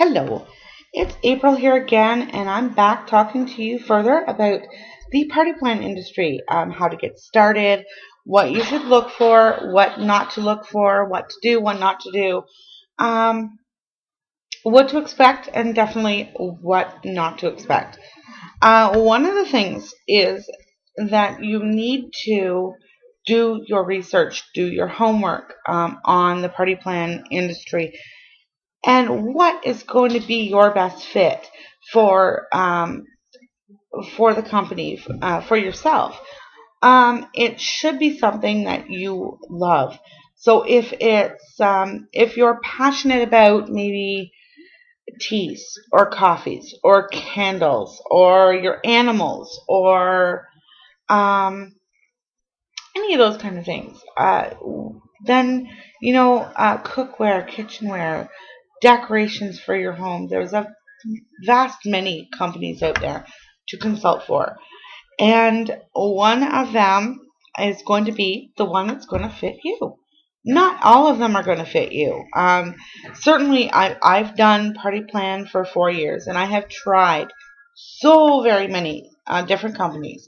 Hello, it's April here again, and I'm back talking to you further about the party plan industry, how to get started, what you should look for, what not to look for, what to do, what not to do, um, what to expect, and definitely what not to expect. One of the things is that you need to do your research, do your homework on the party plan industry and what is going to be your best fit for for the company, for yourself. It should be something that you love. So if you're passionate about maybe teas or coffees or candles or your animals or um, any of those kind of things, then cookware, kitchenware, decorations for your home. There's a vast many companies out there to consult for. And one of them is going to be the one that's going to fit you. Not all of them are going to fit you. Certainly, I've done Party Plan for 4 years, and I have tried so very many different companies.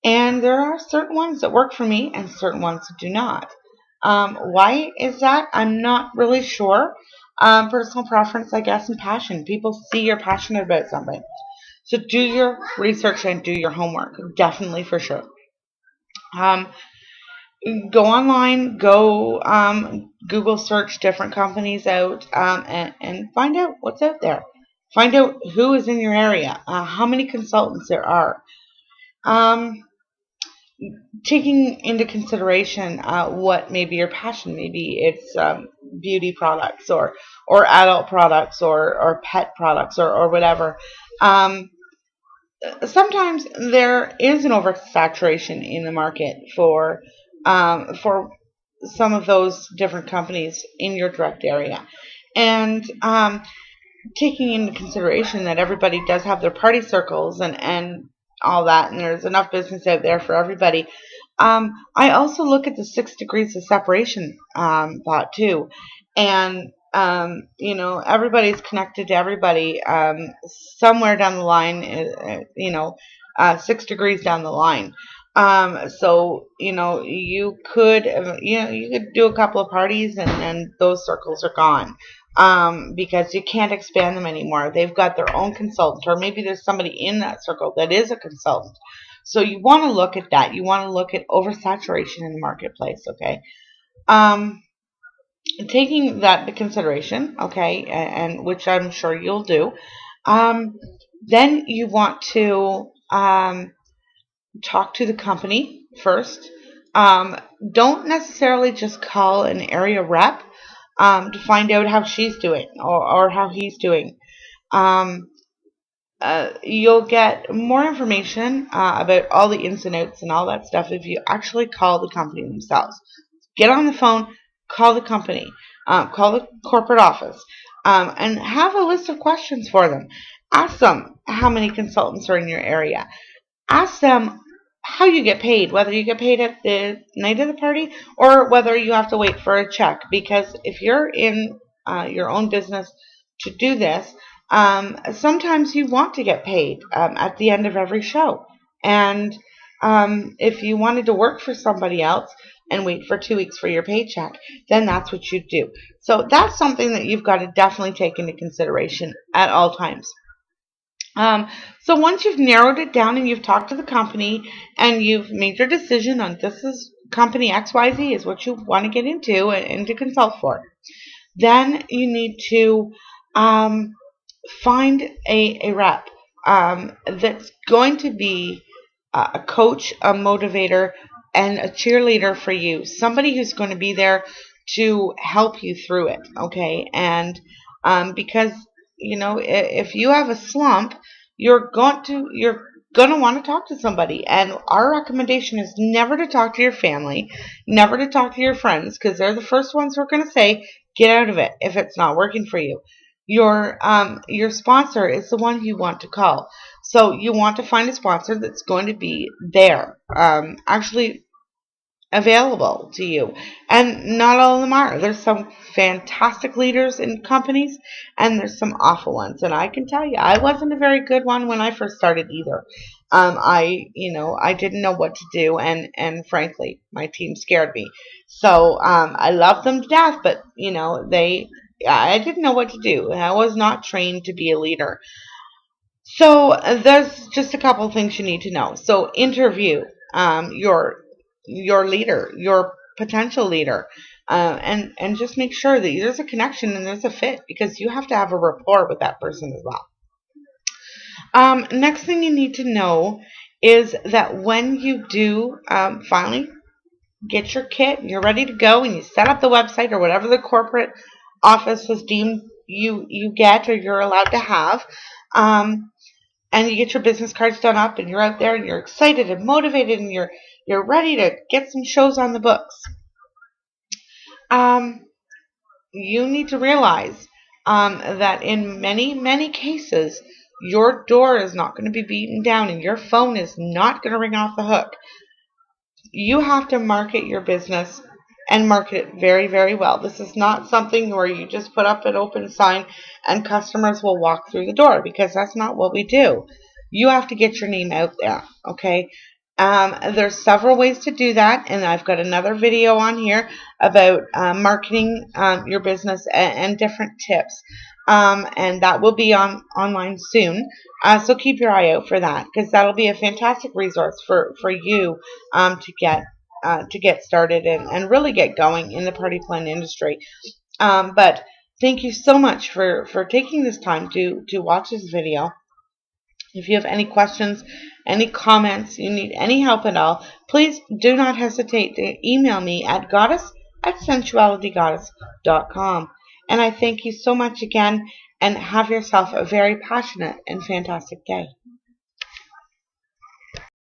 And there are certain ones that work for me and certain ones that do not. Why is that? I'm not really sure. Personal preference, I guess, and passion. People see you're passionate about something. So do your research and do your homework. Definitely for sure. Um, Go online, go Google search different companies out and find out what's out there. Find out who is in your area, how many consultants there are. Um, Taking into consideration what maybe your passion, maybe it's beauty products or adult products or pet products or whatever. Um, Sometimes there is an oversaturation in the market for some of those different companies in your direct area, and taking into consideration that everybody does have their party circles and all that, and there's enough business out there for everybody. I also look at the 6 degrees of separation thought too, and everybody's connected to everybody somewhere down the line. 6 degrees down the line. So you could do a couple of parties and those circles are gone because you can't expand them anymore. They've got their own consultant, or maybe there's somebody in that circle that is a consultant. So you want to look at that. You want to look at oversaturation in the marketplace, okay? Um, Taking that into consideration, okay, and which I'm sure you'll do, um, then you want to talk to the company first. Um, don't necessarily just call an area rep to find out how she's doing or how he's doing. Um, you'll get more information about all the ins and outs and all that stuff if you actually call the company themselves. Get on the phone, call the company, call the corporate office, and have a list of questions for them. Ask them how many consultants are in your area. Ask them how you get paid, whether you get paid at the night of the party or whether you have to wait for a check. Because if you're in your own business to do this, sometimes you want to get paid at the end of every show. And if you wanted to work for somebody else and wait for 2 weeks for your paycheck, then that's what you do. So that's something that you've got to definitely take into consideration at all times. So once you've narrowed it down and you've talked to the company and you've made your decision on this is company XYZ is what you want to get into and to consult for, then you need to find a rep that's going to be a coach, a motivator, and a cheerleader for you. Somebody who's going to be there to help you through it, okay? And because if you have a slump, you're going to want to talk to somebody. And our recommendation is never to talk to your family, never to talk to your friends, because they're the first ones who are going to say, get out of it if it's not working for you. Your sponsor is the one you want to call. So you want to find a sponsor that's going to be there. Actually, available to you. And not all of them are. There's some fantastic leaders in companies, and there's some awful ones. And I can tell you, I wasn't a very good one when I first started either. I didn't know what to do, and frankly, my team scared me. So I love them to death, but I didn't know what to do. I was not trained to be a leader. So there's just a couple of things you need to know. So interview your leader, your potential leader, and just make sure that there's a connection and there's a fit, because you have to have a rapport with that person as well. Next thing you need to know is that when you do finally get your kit and you're ready to go and you set up the website or whatever the corporate office has deemed you get or you're allowed to have, and you get your business cards done up and you're out there and you're excited and motivated and you're ready to get some shows on the books. You need to realize that in many cases, your door is not going to be beaten down and your phone is not going to ring off the hook. You have to market your business and market it very, very well. This is not something where you just put up an open sign and customers will walk through the door, because that's not what we do. You have to get your name out there, okay? There's several ways to do that, and I've got another video on here about marketing your business and different tips. And that will be online soon. So keep your eye out for that, because that'll be a fantastic resource for you to get started and really get going in the party plan industry. But thank you so much for taking this time to watch this video. If you have any questions, any comments, you need any help at all, please do not hesitate to email me at goddess@sensualitygoddess.com. And I thank you so much again, and have yourself a very passionate and fantastic day.